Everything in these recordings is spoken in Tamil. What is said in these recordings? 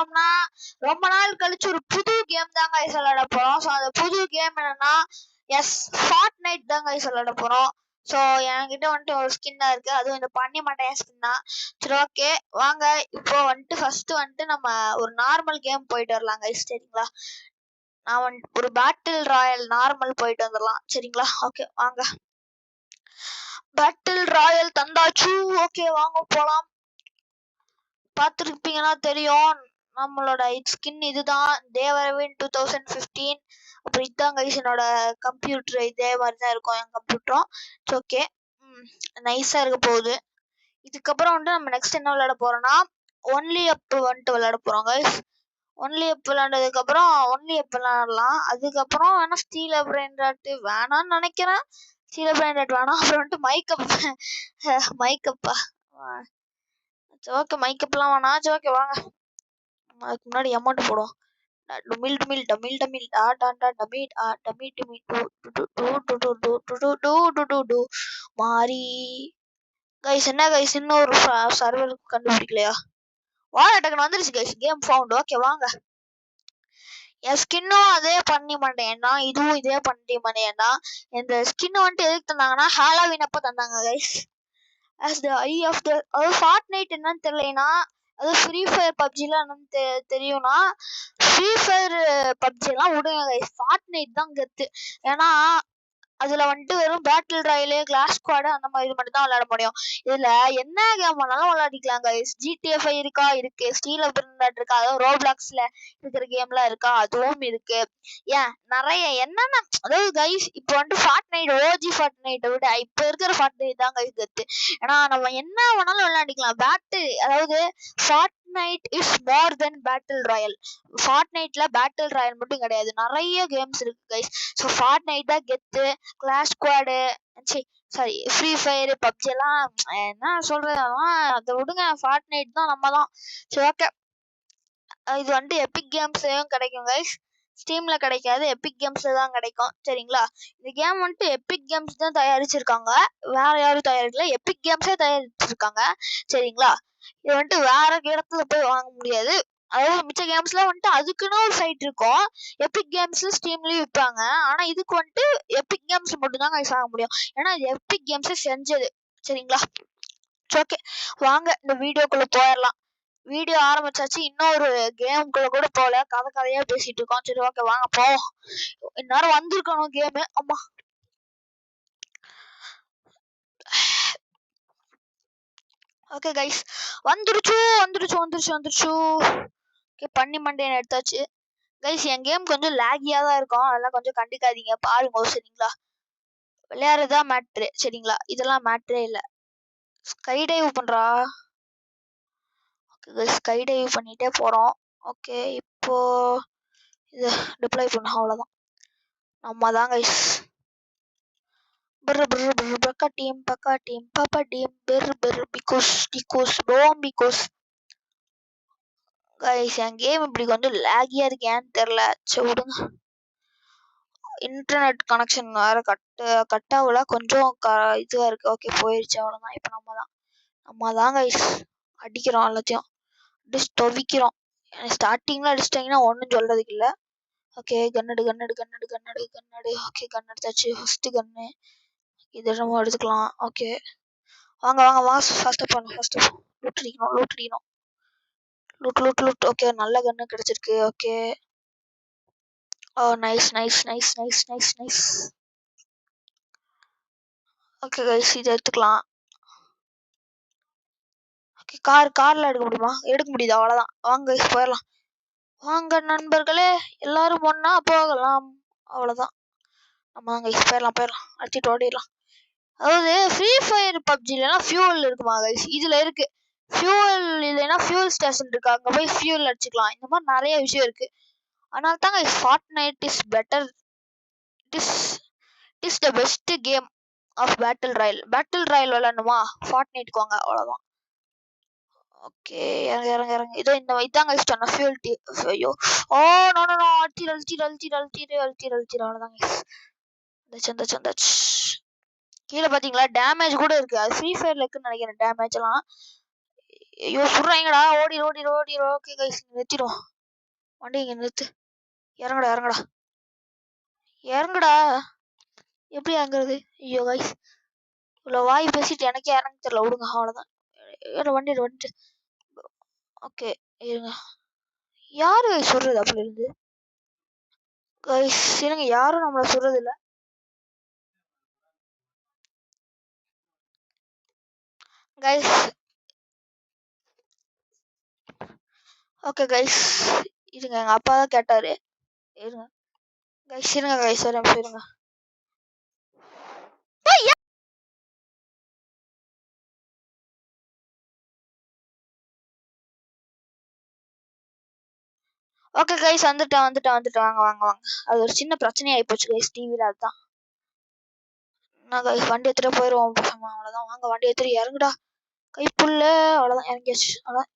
போறோம்னா ரொம்ப நாள் கழிச்சு ஒரு புது கேம் தான் கைஸ் விளையாட போறோம். ஸோ அந்த புது கேம் என்னன்னா ஃபார்ட்நைட் தான் கைஸ் விளையாட போறோம். ஸோ என்கிட்ட வந்துட்டு ஒரு ஸ்கின்னா இருக்கு, அதுவும் இந்த பண்ணி மாட்டேன் ஸ்கின் தான். சரி ஓகே வாங்க இப்போ வந்துட்டு ஃபர்ஸ்ட் வந்துட்டு நம்ம ஒரு நார்மல் கேம் போயிட்டு வரலாம் கைஸ். சரிங்களா, நான் வந்துட்டு ஒரு பேட்டில் ராயல் நார்மல் போயிட்டு வந்துடலாம். சரிங்களா, ஓகே வாங்க. Battle Royal தந்தாச்சு. ஓகே வாங்க போலாம். பார்த்துருப்பீங்கன்னா தெரியும், நம்மளோட ஸ்கின் இதுதான், தேவரவின் 2015. அப்புறம் இதுதான் கைஸ் என்னோட கம்ப்யூட்டர், இதே மாதிரி தான் இருக்கும் என் கம்ப்யூட்டரும். இட்ஸ் ஓகே, நைஸாக இருக்க போகுது. இதுக்கப்புறம் வந்துட்டு நம்ம நெக்ஸ்ட் என்ன விளையாட போறோம்னா ஒன்லி அப் வந்துட்டு விளையாட போறோம் கைஸ். ஒன்லி அப் விளையாண்டதுக்கப்புறம் ஒன்லி அப் விளையாடலாம். அதுக்கப்புறம் வேணா ஸ்டீல் பிராண்டாட்டு வேணான்னு நினைக்கிறேன். ஸ்டீல் பிராண்டட் வேணாம். அப்புறம் வந்துட்டு மைக்கப்பா ஓகே, மைக்கப்லாம் வேணாம். சரி ஓகே வாங்க, அதுக்கு முன்னாடி அமௌண்ட் போடுவோம். டமில் டமில் டமில் டமில் டா டா டா டமில் டமி டமி டு டு டு டு டு டு டு டு டு டு டு மாறி. கைஸ் என்ன கைஸ் இன்னும் ஒரு சர்வர் கண்டுபிடிக்கலையா? வாழ டக்குன்னு வந்துருச்சு கைஸ், கேம் ஃபவுண்ட். ஓகே வாங்க. என் ஸ்கின்னும் அதே பண்ணி மாட்டேன்னா இதுவும் இதே பண்ணி மாட்டேன்னா இந்த ஸ்கின் வந்துட்டு எதுக்கு தந்தாங்கன்னா ஹாலோவின் அப்போ தந்தாங்க guys. as the eye of the Fortnite என்னன்னு தெரியலனா, அது ஃப்ரீ ஃபயர் பப்ஜிலாம் என்னன்னு தெரியும்னா ஃப்ரீ ஃபயர் பப்ஜிலாம் விடுங்க கைஸ், ஃபார்ட்நைட் தான் கெத்து. ஏன்னா அதுல வந்துட்டு வெறும் பேட்டில் ராயலு, கிளாஸ் ஸ்குவாடு அந்த மாதிரி மட்டும் தான் விளையாட முடியும். இதுல என்ன கேம் வேணாலும் விளையாடிக்கலாம் கைஸ். ஜிடிஎஃப்ஐ இருக்கா, இருக்கு. ஸ்டீல் பிராண்டட் இருக்கா, அதாவது ரோப்ளாக்ஸ்ல இருக்கிற கேம்லாம் இருக்கா, அதுவும் இருக்கு. ஏன் நிறைய என்னென்ன, அதாவது கைஸ் இப்போ வந்துட்டு ஃபார்ட்நைட் ஓஜி ஃபார்ட்நைட்டை விட இப்போ இருக்கிற ஃபார்ட்நைட் தான் கைஸ் கத்து. ஏன்னா நம்ம என்ன வேணாலும் விளையாடிக்கலாம். அதாவது Fortnite is more than battle royale. ஃபார்ட்நைட்ல பேட்டில் ராயல் மட்டும் கிடையாது, நிறைய கேம்ஸ் இருக்கு கைஸ். ஸோ ஃபார்ட்நைட் தான் கெத்து. Clash squad, sorry Free Fire PUBG எல்லாம் என்ன சொல்றதெல்லாம் அதை விடுங்க, ஃபார்ட்நைட் தான் நம்ம தான். சரி ஓகே, இது வந்துட்டு எபிக் கேம்ஸ்லயும் கிடைக்கும் கைஸ், ஸ்டீம்ல கிடைக்காது, எபிக் கேம்ஸ்ல தான் கிடைக்கும். சரிங்களா, இந்த கேம் வந்துட்டு எபிக் கேம்ஸ் தான் தயாரிச்சிருக்காங்க, வேற யாரும் தயாரிக்கல, எபிக் கேம்ஸே தயாரிச்சிருக்காங்க. சரிங்களா, இது வந்துட்டு வேற இடத்துல போய் வாங்க முடியாது. அதாவது மிச்ச கேம்ஸ்ல வந்துட்டு அதுக்குன்னு ஒரு சைட் இருக்கும், எபிக் கேம்ஸ்ல ஸ்டீம்லயும் விற்பாங்க. ஆனா இதுக்கு வந்துட்டு எபிக் கேம்ஸ் மட்டும் தான் கைஸ் வாங்க முடியும், ஏன்னா இது எபிக் கேம்ஸே செஞ்சது. சரிங்களா, ஓகே வாங்க இந்த வீடியோக்குள்ள போயிடலாம். வீடியோ ஆரம்பிச்சாச்சு, இன்னும் ஒரு கேமுக்குள்ள கூட போகல, கதையா பேசிட்டு இருக்கோம். சரி ஓகே வாங்க போவோம். இந்நேரம் வந்திருக்கணும் கேமு. ஆமா ஓகே கைஸ், வந்துருச்சு. ஓகே பண்ணி மண்டேன்னு எடுத்தாச்சு கைஸ். என் கேம் கொஞ்சம் லேகியாக தான் இருக்கும், அதெல்லாம் கொஞ்சம் கண்டுக்காதீங்க, பாருங்க. சரிங்களா, விளையாடுறதா மேட்ரு. சரிங்களா, இதெல்லாம் மேட்ரே இல்லை. ஸ்கை டைவ் பண்றா. ஓகே ஸ்கை டைவ் பண்ணிட்டே போறோம். ஓகே இப்போ இது டிப்ளை பண்ண, அவ்வளோதான். நம்ம தான் கைஸ். பக்கா டீம் பாப்பா team because guys N game இப்படி கொஞ்சம் லேகியா இருக்கேன்னு தெரியல. சரி விடுங்க, இன்டர்நெட் கனெக்ஷன் வேற கட்டாகல, கொஞ்சம் இதுவா இருக்கு. ஓகே போயிடுச்சு, அவ்வளோதான். இப்போ நம்ம தான் கைஸ் அடிக்கிறோம், எல்லாத்தையும் அடிச்சு துவைக்கிறோம். ஸ்டார்டிங்ல அடிச்சிட்டாங்கன்னா ஒன்றும் சொல்றதுக்கு இல்லை. ஓகே கன்னடு. ஓகே கன் எடுத்தாச்சு, ஃபர்ஸ்ட் கன்னு இது நம்ம எடுத்துக்கலாம். ஓகே வாங்க ஃபர்ஸ்ட் லூட் அடிக்கணும். லூட். ஓகே நல்ல கன்னு கிடைச்சிருக்கு. ஓகே ஓ நைஸ். ஓகே கைஸ் இதை எடுத்துக்கலாம். ஓகே கார்ல எடுக்க முடியுமா? எடுக்க முடியுது, அவ்வளோதான். வாங்க கைஸ் போயிடலாம். வாங்க நண்பர்களே, எல்லாரும் ஒன்னா போகலாம், அவ்வளோதான். நம்ம கைஸ் போயிடலாம், அடிச்சுட்டு ஓடிடலாம். அதாவது ஃப்ரீ ஃபயர் பப்ஜிலாம் ஃபியூவல் இருக்குமா கைஸ்? இதுல இருக்கு ஃபியூவல், இல்லைன்னா ஃபியூல் ஸ்டேஷன் இருக்கு, அங்கே போய் ஃபியூல் அடிச்சுக்கலாம். இந்த மாதிரி நிறைய விஷயம் இருக்கு. அதனால தான் guys Fortnite is better. It is the best game of battle royale விளையாடணுமா, ஃபார்ட்நைட்டுக்கு வாங்க, அவ்வளோதான். ஓகே இறங்க. இதோ இதாங்க கைஸ் சொன்ன ஃபியூல் டீ. ஐயோ ஓ நோ அழுத்திடு, அவ்வளோதான் கைஸ். வந்தாச்சு. கீழே பார்த்தீங்களா டேமேஜ் கூட இருக்கு, அது ஃப்ரீ ஃபயர்ல இருக்குன்னு நினைக்கிறேன் டேமேஜ் எல்லாம். ஐயோ சுடுறாங்கடா, ஓடி ஓடி ஓடி. ஓகே கைஸ் நிறுத்திடும். வண்டி இங்க நிறுத்து. இறங்கடா இறங்கடா இறங்குடா. எப்படி இறங்குறது? ஐயோ கைஸ் இவ்வளோ வாய் பேசிட்டு எனக்கே இறங்க தெரியல. விடுங்க அவ்வளோதான். வண்டி வந்துட்டு. ஓகே இருங்க. யாரு கைஸ் சொல்றது அப்படி இருந்து? கைஸ் இருங்க, யாரும் நம்மள சொல்றது இல்லை. கைஸ் ஓகே கைஸ் இருங்க, எங்க அப்பா தான் கேட்டாரு. இருங்க கைஸ் இருங்க கைஸ் ஒரு நிமிஷம் இருங்க. ஓகே கைஸ் வந்துட்டேன். வாங்க வாங்க வாங்க. அது ஒரு சின்ன பிரச்சனை ஆயிப்போச்சு கைஸ் டிவியில். அதுதான் நான் கைஸ் வண்டி எடுத்துகிட்டு போயிடுவோம் பசங்க. அவ்வளோதான், வாங்க வண்டி எடுத்துட்டு இறங்குடா. கைப்புள்ள அவ்வளோதான், இறங்கியாச்சு. அதான்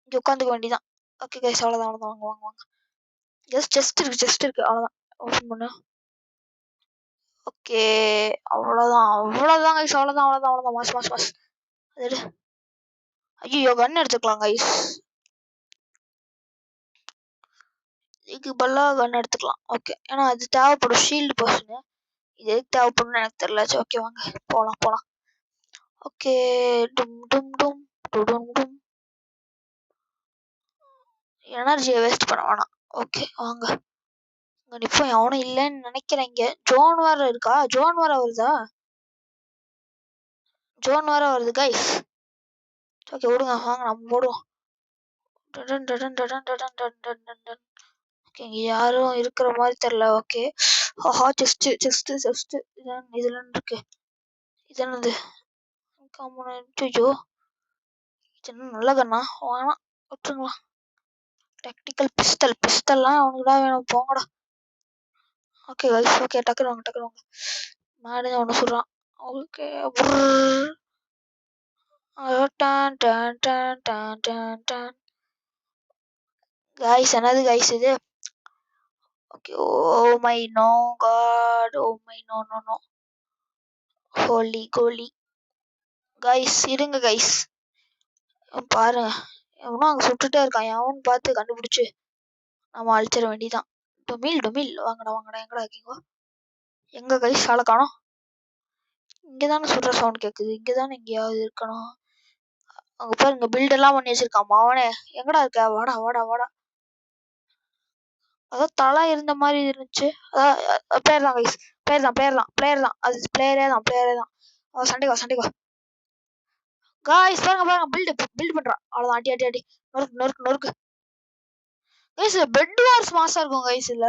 இங்கே உட்காந்துக்க வேண்டியதான். ஓகே கைஸ் அவ்வளோதான் வாங்க வாங்க வாங்க. ஜஸ்ட் இருக்கு அவ்வளோதான். ஓப்பன் பண்ணு. ஓகே அவ்வளோதான் கைஸ் அவ்வளோதான். மாஸ் அது. ஐயோ கன் எடுத்துக்கலாம் கைஸ். இதுக்கு பதிலாக கன் எடுத்துக்கலாம். ஓகே ஏன்னா அது தேவைப்படும் ஷீல்டு பர்சனு. இது எதுக்கு தேவைப்படும்னு எனக்கு தெரியல. ஓகே வாங்க போகலாம். ஓகே டும் டும் டும் டும் டும். எனர்ஜியை வேஸ்ட் பண்ண வேணாம். ஓகே வாங்க. இங்கே நிற்போம். எவனும் இல்லைன்னு நினைக்கிறேன். இங்கே ஜோன் வேற இருக்கா? ஜோன் வேற வருது கைஸ். ஓகே விடுங்க, வாங்க நம்ம போடுவோம். ஓகே இங்கே யாரும் இருக்கிற மாதிரி தெரியல. ஓகே ஆஹா செஸ்ட் இதுல இருக்கு. இது என்னது? ஐயோ இது என்ன நல்ல கண்ணா? வேணாம் விட்டுருங்களா. டெக்னிக்கல் பிஸ்டல்லாம் அவனுக்கு தான் வேணும், போங்கடா. ஓகே கைஸ் ஓகே டக்குனு வாங்க. மேடம் ஒன்று சொல்கிறான். ஓகே கைஸ் என்னது கைஸ் இது? Okay oh my no god, oh my no holy golly. Guys இருங்க கைஸ் பாருங்க, எவனும் அங்கே சுட்டுட்டே இருக்கான். எவன் பார்த்து கண்டுபிடிச்சு நம்ம அழிச்சிட வேண்டியதான். டொமில் வாங்கடா எங்கடா இருக்கீங்க? எங்க கைஸ் ஆளை காணோம். இங்கே தானே சுடுற சவுண்ட் கேட்குது. இங்கே தானே எங்கேயாவது இருக்கணும். அங்கே பாருங்க பில்டெல்லாம் பண்ணி வச்சிருக்கான். அவனே எங்கடா இருக்க? வாடா. அதான் தலை இருந்த மாதிரி இருந்துச்சு. அதான் பிளேயர் தான் கைஸ். பிளேயர் தான். அது பிளேயரே தான். சண்டைக்கு வா. கைஸ் பாருங்க பில்ட் பண்றான். அவ்வளோதான் அடி. நொறுக்கு. கைஸ் பெட் வார்ஸ் மாசா இருக்கும் கைஸ். இல்ல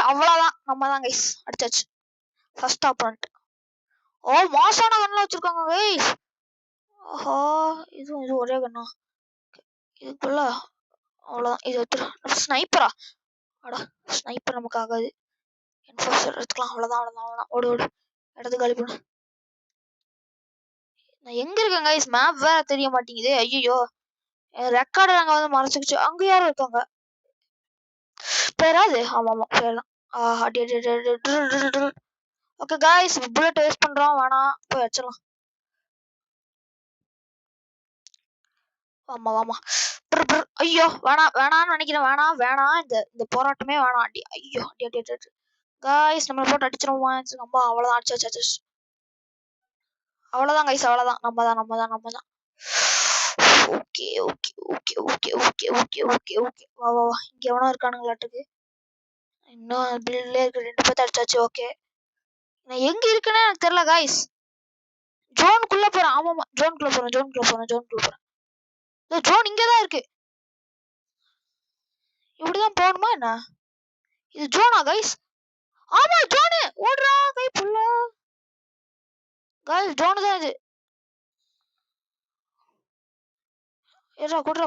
அவ்வளோதான், நம்ம தான் கைஸ் அடிச்சாச்சு. First opponent. ஓ மாசான கண்ணா வச்சிருக்காங்க கைஸ். ஆஹா இது ஒரே கண்ணா இதுக்குள்ள. அவ்வளோதான் இது எடுத்துரு. ஸ்னைப்பரா? அடா ஸ்னைப்பர் நமக்கு ஆகாது. என்ஃபோர்ஸர் எடுத்துக்கலாம். அவ்வளோதான். ஓடு இடத்துக்கு காலி பண்ணு. நான் எங்க இருக்கேன் கைஸ்? மேப் வேற தெரிய மாட்டேங்குது. ஐயோ ரெக்கார்டு அங்கே வந்து மறைச்சிக்கிச்சு. அங்கே யாரும் இருக்காங்க. பேராது? ஆமாம் பேர் தான். ஓகே கைஸ் புல்லட் வேஸ்ட் பண்றோம். வேணாம் போய் வச்சிடலாம். ஆமா ஐயோ வேணாம்னு நினைக்கிறேன். வேணாம் இந்த போராட்டமே வேணாம். ஐயோ கைஸ் நம்மளை போட்டு அடிச்சிருவோமா? நம்ம அவ்வளோதான். அடிச்சாச்சு. அவ்வளோதான் கைஸ் அவ்வளோதான். நம்ம தான். ஓகே வா இங்கே எவனோ இருக்கானுங்களாட்டுக்கு. இன்னும் பில்லே இருக்கு. 2 பேர்த்து அடிச்சாச்சு. ஓகே நான் எங்க இருக்குன்னு எனக்கு தெரியல கைஸ். ஜோனுக்குள்ள போறேன். ஆமாமா ஜோனுக்குள்ள போறேன். ஜோன் இங்கதான் இருக்கு. இப்படிதான் போகணுமா என்ன? இது ஜோனா கைஸ்? ஆமா ஜோனு. ஓடுறா கை புள்ள. கைஸ் ஜோனு தான் இது. ஏறா குடுறா.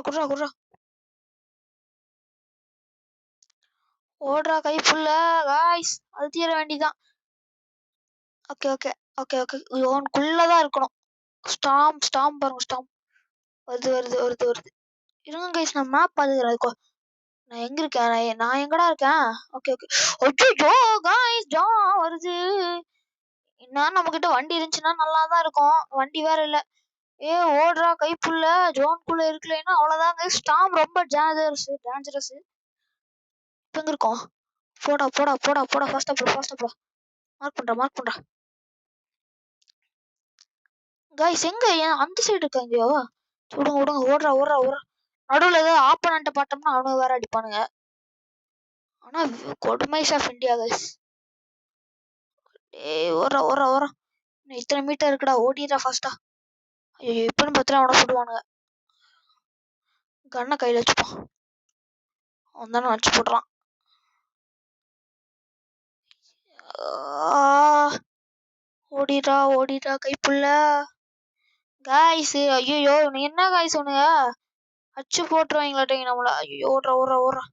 ஓடுறா கை புள்ள. கைஸ் அழுத்திட வேண்டியதான். ஓகே ஜோனுக்குள்ளதான் இருக்கணும். ஸ்டாம் பாருங்க. ஸ்டாம் வருது. இருங்க கைஸ் நான் மேப் பாத்துக்கிறேன். நான் எங்க இருக்கேன்? நான் எங்கடா இருக்கேன்? ஓகே ஐயோ கைஸ் ஜோ வருது. இன்னும் நம்ம கிட்ட வண்டி இருந்துச்சுன்னா நல்லா தான் இருக்கும். வண்டி வேற இல்ல. ஓடுறா கைப்புள்ள ஜோன்குள்ள இருக்கலைன்னா அவ்வளவுதாங்க. ஸ்டாம் ரொம்ப டேஞ்சரஸ். இப்ப எங்க இருக்கோம்? போடா போடா போடா போடா ஃபாஸ்டா போ. மார்க் பண்றா. கைஸ் எங்க அந்த சைடு இருக்காங்கயோ. விடுங்க ஓடுறா. நடுவுல ஏதோ ஆப்பனண்ட்ட பார்த்தோம்னா அவனுங்க வேற அடிப்பானுங்க. ஆனா கொடுமைஸ் ஆஃப் இந்தியா கைஸ். ஓடுறா. இத்தனை மீட்டர் இருக்குடா, ஓடிடா ஃபாஸ்டா. ஐயோ எப்படின்னு பார்த்தா அவனை சுடுவானுங்க. கண்ணை கையில வச்சுப்பான். அவன் தானே வச்சு போடுறான். ஓடிடா கைப்புள்ள. காய்ஸ் ஐயோ நீ என்ன காய்ஸ் உனங்க அச்சு போட்டுருவாங்களாட்டீங்க நம்மள. ஐயோ ஓடுறா.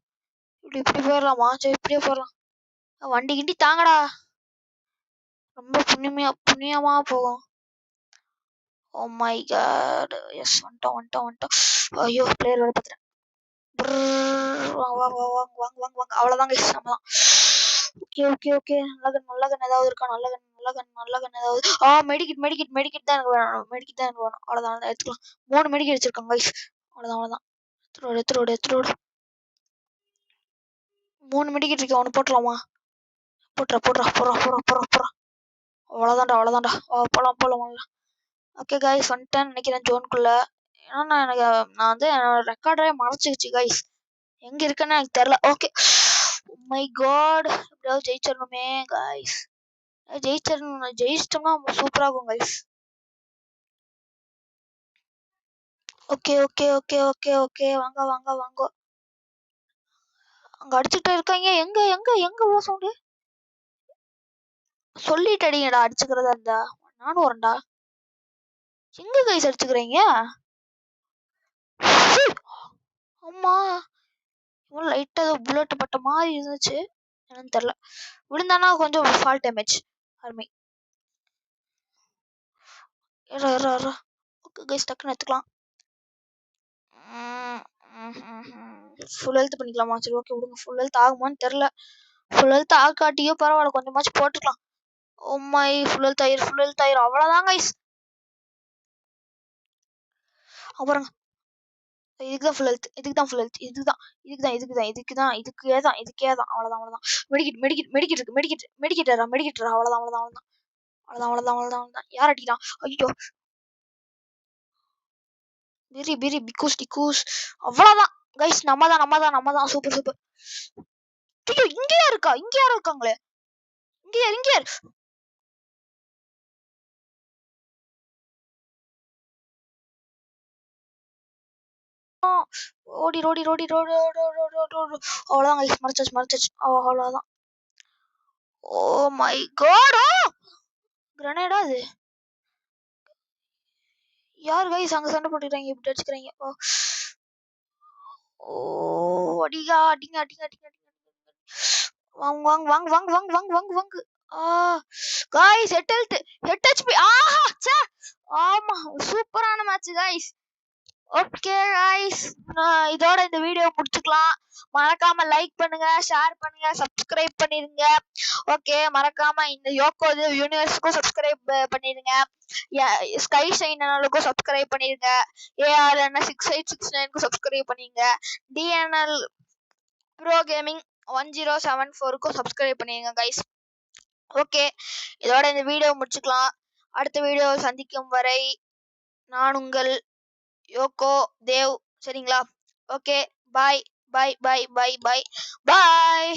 இப்படி போயிடலாமா? சரி இப்படியே போயிடலாம். வண்டி கிண்டி தாங்கடா. ரொம்ப புண்ணியமா போகும். Oh my God. எஸ் வந்துட்டோம். ஐயோ பிளேயர் வேற பார்த்துட்டேன். வாங்க அவ்வளோதான் கைஸ். நம்மதான். ஓகே நல்ல கன் ஏதாவது இருக்கா? நல்ல கன் ஏதாவது. மெடிக்கிட் தான் எனக்கு வேணும். அவ்வளோதான் எடுத்துக்கலாம். 3 மெடிக்கிட் வச்சிருக்காங்க கைஸ். அவ்வளோதான். எடுத்துரோடு. 3 மெடிக்கிட் இருக்கு. அவனு போட்டுலாமா? போடுறா. அவ்வளோதான்டா. போலாம். ஓகே கைஸ் வந்துட்டேன்னு நினைக்கிறேன் ஜோனுக்குள்ள. ஏன்னா நான் வந்து என்னோட ரெக்கார்டே மறைச்சிக்கிச்சு கைஸ். எங்க இருக்குன்னு எனக்கு தெரியல. Okay my god. எப்படியாவது ஜெயிச்சிடணுமே கைஸ். ஜெயிச்சிட்டோம்னா சூப்பரா இருக்கும் கைஸ். ஓகே வாங்க. அங்க அடிச்சுட்டு இருக்காங்க. எங்க உள்ள சவுண்டு? சொல்லிட்டு அடிங்கடா அடிச்சுக்கிறதா இருந்தா. நானும் வரேன்டா. எங்க கைஸ் அடிச்சுக்கிறீங்க? அம்மா லைட்டா ஏதோ புல்லட் பட்ட மாதிரி இருந்துச்சு. என்னன்னு தெரியல. விழுந்தானா கொஞ்சம் ஃபால் டேமேஜ். அருமை. ஓகே கைஸ் டக்குன்னு எடுத்துக்கலாம். ஃபுல் ஹெல்த் பண்ணிக்கலாமா? சரி ஓகே விடுங்க. ஃபுல் ஹெல்த் ஆகுமான்னு தெரியல. ஃபுல் ஹெல்த் ஆகாட்டியோ பரவாயில்ல, கொஞ்சமாச்சும் போட்டுக்கலாம். ஓம்மை ஃபுல் ஹெல்த் ஆயிரும். அவ்வளோதான் கைஸ். அப்புறம் இதுக்கு தான் ஃபுல் ஹெல்த். இதுக்கு தான் அவ்வளோதான். மெடிக்கிட் அவ்வளோதான். யார் அடிக்கிறான்? ஐயோ பிரி பிக்கூஸ் அவ்வளோதான் கைஸ். நம்ம தான் சூப்பர். ஐயோ இங்க யாரும் இருக்காங்களே. இங்க யார்? ஓடி அவ்வளோதான் கைஸ். மறைச்சாச்சு. அவ்வளோதான். Oh my God. கிரனேடா அது? யார் கைஸ் அங்க சண்டை போட்டுக்கிறாங்க? இப்படி அடிச்சுக்கிறாங்க. அடிங்க. வாங்க. Guys head HP. ஆமா சூப்பரான மேட்ச் காய்ஸ். ஓகே காய்ஸ் இதோட இந்த வீடியோ முடிச்சுக்கலாம். மறக்காம லைக் பண்ணுங்க, ஷேர் பண்ணுங்க, சப்ஸ்கிரைப் பண்ணிருங்க. ஓகே மறக்காம இந்த யோக்கோ யூனிவர்ஸ்க்கும் சப்ஸ்கிரைப் பண்ணிருங்க. ஸ்கை ஷைனலுக்கும் சப்ஸ்கிரைப் பண்ணிருங்க. ARN6869க்கும் சப்ஸ்கிரைப் பண்ணிருங்க. DNL ப்ரோ கேமிங் 1074க்கும் சப்ஸ்கிரைப் பண்ணிருங்க கைஸ். ஓகே இதோட இந்த வீடியோ முடிச்சுக்கலாம். அடுத்த வீடியோ சந்திக்கும் வரை நான் உங்கள் யோக்கோ தேவ். சரிங்களா? Okay bye.